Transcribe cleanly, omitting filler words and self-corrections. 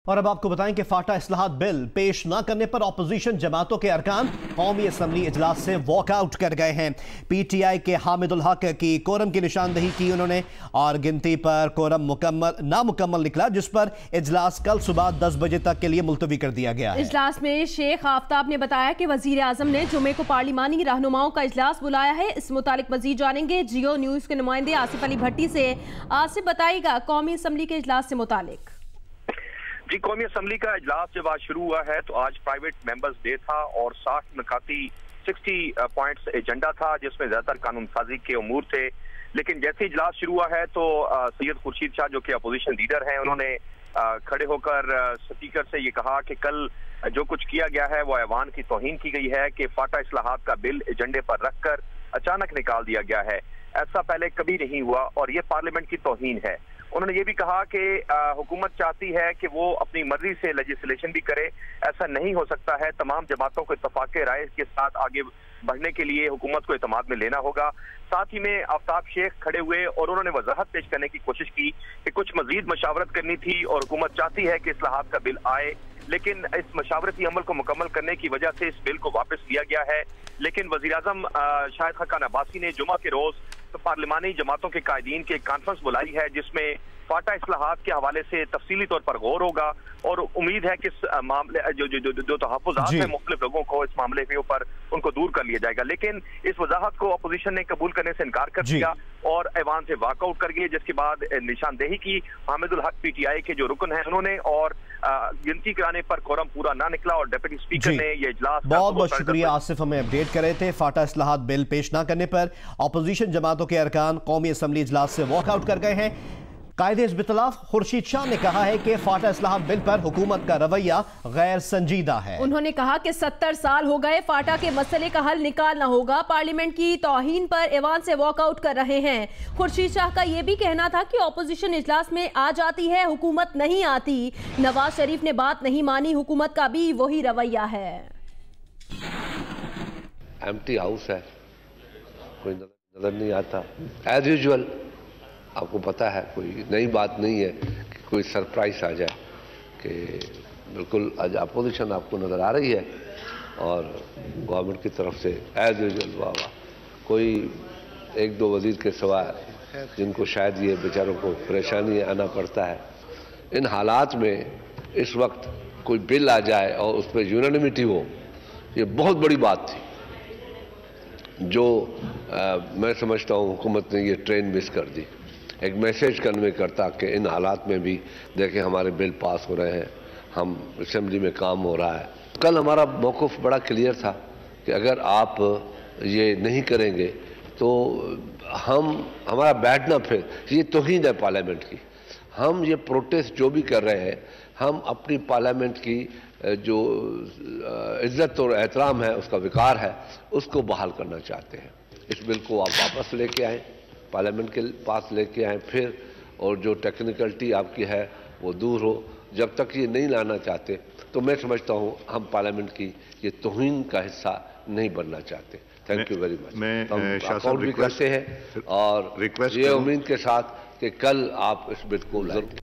और अब आपको बताएं कि फाटा इस्लाहात बिल पेश न करने पर अपोजिशन जमातों के अरकान कौमी असम्बली इजलास से वॉकआउट कर गए हैं। पीटीआई के हामिदुल हक की कोरम की निशानदही की उन्होंने और गिनती पर कोरम नामुकम्मल निकला, जिस पर इजलास कल सुबह 10 बजे तक के लिए मुलतवी कर दिया गया है। इजलास में शेख आफ्ताब ने बताया कि वजीर आजम ने जुमे को पार्लिमानी रहनुमाओं का इजलास बुलाया है। इस मुतालिक मजीद जानेंगे जियो न्यूज के नुमाइंदे आसिफ अली भट्टी से। आसिफ, बताइएगा कौमी असम्बली के इजलास से मुतालिक। जी, कौमी असम्बली का इजलास जब आज शुरू हुआ है तो आज प्राइवेट मेंबर्स डे था और 60 पॉइंट्स एजेंडा था, जिसमें ज्यादातर कानून साजी के उमूर थे। लेकिन जैसे इजलास शुरू हुआ है तो सैयद खुर्शीद शाह जो कि अपोजिशन लीडर हैं, उन्होंने खड़े होकर स्पीकर से ये कहा कि कल जो कुछ किया गया है वो ऐवान की तौहीन की गई है कि फाटा इस्लाहात का बिल एजेंडे पर रखकर अचानक निकाल दिया गया है। ऐसा पहले कभी नहीं हुआ और ये पार्लियामेंट की तौहीन है। उन्होंने ये भी कहा कि हुकूमत चाहती है कि वो अपनी मर्जी से लेजिस्लेशन भी करे, ऐसा नहीं हो सकता है। तमाम जमातों को इत्तफाक राय के साथ आगे बढ़ने के लिए हुकूमत को इत्मीनान में लेना होगा। साथ ही में आफ्ताब शेख खड़े हुए और उन्होंने वजाहत पेश करने की कोशिश की कि कुछ मजीद मशावरत करनी थी और हुकूमत चाहती है कि इस्लाहात का बिल आए, लेकिन इस मशावरती अमल को मुकम्मल करने की वजह से इस बिल को वापस लिया गया है। लेकिन वजीर आजम शाहिद खकान अब्बासी ने जुमा के रोज तो पार्लिमानी जमातों के कायदीन की एक कॉन्फ्रेंस बुलाई है, जिसमें फाटा इस्लाहात के हवाले से तफसीली तौर पर गौर होगा और उम्मीद है कि इस मामले जो तहफ़्फ़ुज़ात हैं मुख्तलिफ लोगों को इस मामले के ऊपर उनको दूर कर लिया जाएगा। लेकिन इस वजाहत को अपोजिशन ने कबूल करने से इनकार कर दिया और ऐवान से वॉकआउट कर गए, जिसके बाद निशानदेही की हामिदुल हक पीटीआई के जो रुकन है उन्होंने और गिनती कराने पर कोरम पूरा ना निकला और डिप्टी स्पीकर ने यह इजलास। बहुत बहुत शुक्रिया आसिफ, हमें अपडेट कर रहे थे। फाटा इस्लाहात बिल पेश न करने पर अपोजिशन जमातों के अरकान कौमी असम्बली इजलास से वॉकआउट कर गए हैं। कायदे इख्तिलाफ खुर्शीद शाह ने कहा है कि फाटा इस्लाहात बिल पर हुकूमत का रवैया गैर संजीदा है। उन्होंने कहा कि 70 साल हो गए, फाटा के मसले का हल निकालना होगा। पार्लियामेंट की तौहीन पर ऐवान से वॉकआउट कर रहे हैं। खुर्शीद शाह का यह भी कहना था कि अपोजिशन इजलास में आ जाती है, हुकूमत नहीं आती। नवाज शरीफ ने बात नहीं मानी, हुकूमत का भी वही रवैया है। एम्प्टी हाउस है, कोई नजर नहीं आता। एज यूजुअल आपको पता है, कोई नई बात नहीं है कि कोई सरप्राइज आ जाए कि बिल्कुल आज अपोजिशन आपको नज़र आ रही है और गवर्नमेंट की तरफ से एज यूजुअल वाह वाह, कोई एक दो वजीर के सिवाय जिनको शायद ये बेचारों को परेशानी आना पड़ता है। इन हालात में इस वक्त कोई बिल आ जाए और उस पर यूनानिमिटी हो, ये बहुत बड़ी बात थी जो मैं समझता हूँ हुकूमत ने ये ट्रेन मिस कर दी। एक मैसेज कन्वे करता कि इन हालात में भी देखें हमारे बिल पास हो रहे हैं, हम असेंबली में काम हो रहा है। कल हमारा मौक़िफ़ बड़ा क्लियर था कि अगर आप ये नहीं करेंगे तो हमारा बैठना फिर ये तौहीन है पार्लियामेंट की। हम ये प्रोटेस्ट जो भी कर रहे हैं, हम अपनी पार्लियामेंट की जो इज्जत और एहतराम है, उसका विकार है, उसको बहाल करना चाहते हैं। इस बिल को आप वापस लेके आएँ, पार्लियामेंट के पास लेके आए फिर, और जो टेक्निकलिटी आपकी है वो दूर हो। जब तक ये नहीं लाना चाहते तो मैं समझता हूँ हम पार्लियामेंट की ये तौहीन का हिस्सा नहीं बनना चाहते। Thank you very much. हम सपोर्ट भी करते हैं और ये उम्मीद के साथ कि कल आप इस बिल को लाएंगे।